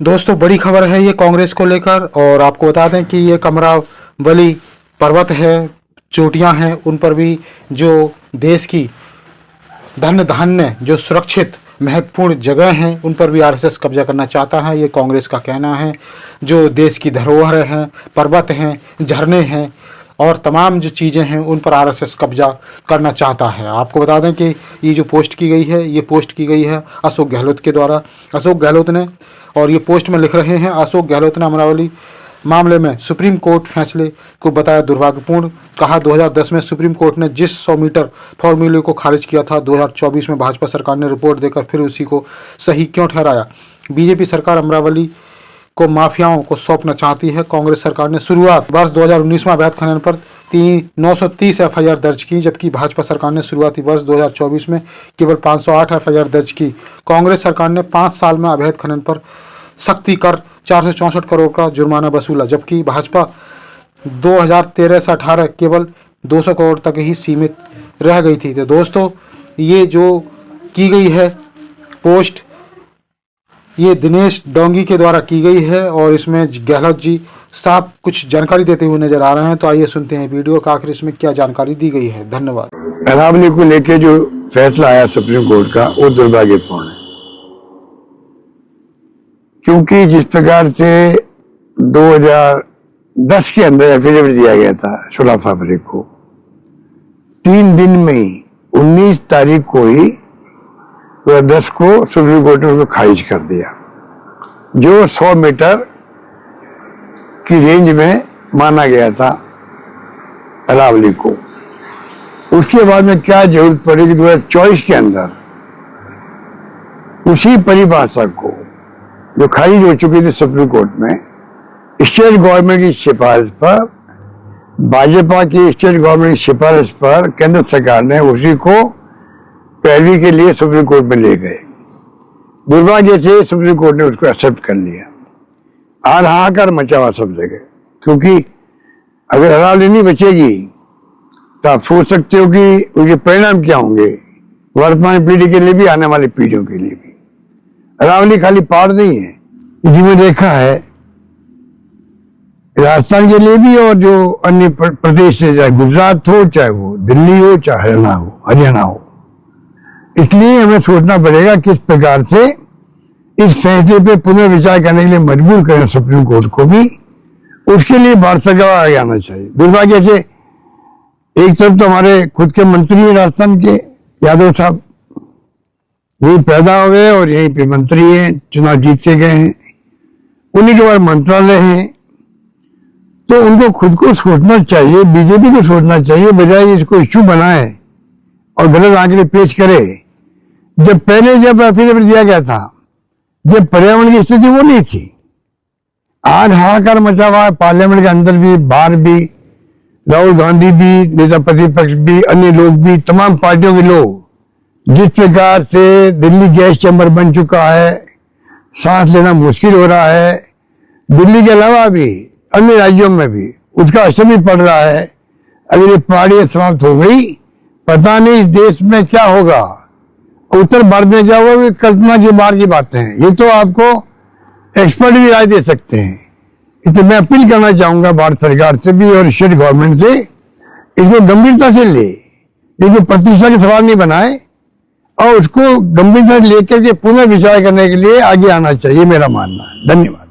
दोस्तों बड़ी खबर है ये कांग्रेस को लेकर, और आपको बता दें कि ये कमरावली पर्वत है, चोटियां हैं, उन पर भी जो देश की धन्य धान्य जो सुरक्षित महत्वपूर्ण जगह हैं उन पर भी आरएसएस कब्जा करना चाहता है, ये कांग्रेस का कहना है। जो देश की धरोहर हैं, पर्वत हैं, झरने हैं और तमाम जो चीज़ें हैं उन पर आरएसएस कब्जा करना चाहता है। आपको बता दें कि ये जो पोस्ट की गई है, ये पोस्ट की गई है अशोक गहलोत के द्वारा। अशोक गहलोत ने, और ये पोस्ट में लिख रहे हैं, अशोक गहलोत ने अमरावली मामले में सुप्रीम कोर्ट फैसले को बताया दुर्भाग्यपूर्ण। कहा 2010 में सुप्रीम कोर्ट ने जिस 100 मीटर फॉर्मूले को खारिज किया था, 2024 में भाजपा सरकार ने रिपोर्ट देकर फिर उसी को सही क्यों ठहराया। बीजेपी सरकार अमरावली को माफियाओं को सौंपना चाहती है। कांग्रेस सरकार ने शुरुआत वर्ष 2019 में अवैध खनन पर 930 एफआईआर दर्ज की, जबकि भाजपा सरकार ने शुरुआती वर्ष 2024 में केवल 508 एफआईआर दर्ज की। कांग्रेस सरकार ने 5 साल में अवैध खनन पर सख्ती कर 464 करोड़ का जुर्माना वसूला, जबकि भाजपा 2013 से 18 केवल 200 करोड़ तक ही सीमित रह गई थी। तो दोस्तों ये जो की गई है पोस्ट, ये दिनेश डोंगी के द्वारा की गई है और इसमें गहलोत जी साफ कुछ जानकारी देते हुए नजर आ रहे हैं। तो आइए सुनते हैं वीडियो का आखिर इसमें क्या जानकारी दी गई है। धन्यवाद। अरावली को लेकर जो फैसला आया सुप्रीम कोर्ट का वो दुर्भाग्यपूर्ण है, क्योंकि जिस प्रकार से 2010 के अंदर एफिडेविट दिया गया था 16 फरवरी को, 3 दिन में ही 19 तारीख को ही 2010 को सुप्रीम कोर्ट ने उसको खारिज कर दिया, जो 100 मीटर की रेंज में माना गया था अरावली को। उसके बाद में क्या जरूरत पड़ी कि 2024 के अंदर उसी परिभाषा को जो खारिज हो चुकी थी सुप्रीम कोर्ट में, स्टेट गवर्नमेंट की सिफारिश पर, भाजपा की स्टेट गवर्नमेंट की सिफारिश पर केंद्र सरकार ने उसी को पैरवी के लिए सुप्रीम कोर्ट में ले गए। दुर्भाग्य से सुप्रीम कोर्ट ने उसको एक्सेप्ट कर लिया। आज हाहाकार मचा हुआ सब जगह, क्योंकि अगर अरावली नहीं बचेगी तो आप सोच सकते हो कि उसके परिणाम क्या होंगे वर्तमान पीढ़ी के लिए भी, आने वाली पीढ़ियों के लिए भी। अरावली खाली पहाड़ नहीं है, जिसमें देखा है राजस्थान के लिए भी और जो अन्य प्रदेश से, चाहे गुजरात हो, चाहे वो दिल्ली हो, चाहे हरियाणा हो। इसलिए हमें सोचना पड़ेगा किस प्रकार से इस फैसले पे पुनर्विचार करने के लिए मजबूर करें सुप्रीम कोर्ट को भी। उसके लिए भारत सरकार आगे आना चाहिए। दुर्भाग्य से एक तरफ तो हमारे खुद के मंत्री हैं राजस्थान के, यादव साहब, यही पैदा हो गए और यहीं पे मंत्री हैं, चुनाव जीत के गए हैं, उन्हीं के बाद मंत्रालय हैं। तो उनको खुद को सोचना चाहिए, बीजेपी को सोचना चाहिए, बजाय इसको इश्यू बनाए और गलत आंकड़े पेश करे। जब एफिडेविट दिया गया था, जब पर्यावरण की स्थिति वो नहीं थी। आज हाहाकार मचा हुआ है पार्लियामेंट के अंदर भी, बाहर भी, राहुल गांधी भी, नेता प्रतिपक्ष भी, अन्य लोग भी, तमाम पार्टियों के लोग। जिस प्रकार से दिल्ली गैस चैम्बर बन चुका है, सांस लेना मुश्किल हो रहा है, दिल्ली के अलावा भी अन्य राज्यों में भी उसका असर भी पड़ रहा है। अगर ये पहाड़ियां समाप्त हो गई, पता नहीं इस देश में क्या होगा, उत्तर भारत में क्या होगा, कल्पना की बाहर की बातें हैं। ये तो आपको एक्सपर्ट भी राय दे सकते हैं। इसलिए मैं अपील करना चाहूंगा भारत सरकार से भी और स्टेट गवर्नमेंट से, इसको गंभीरता से ले, लेकिन प्रतिष्ठा के सवाल नहीं बनाए और उसको गंभीरता से लेकर के पुनः विचार करने के लिए आगे आना चाहिए, मेरा मानना है। धन्यवाद।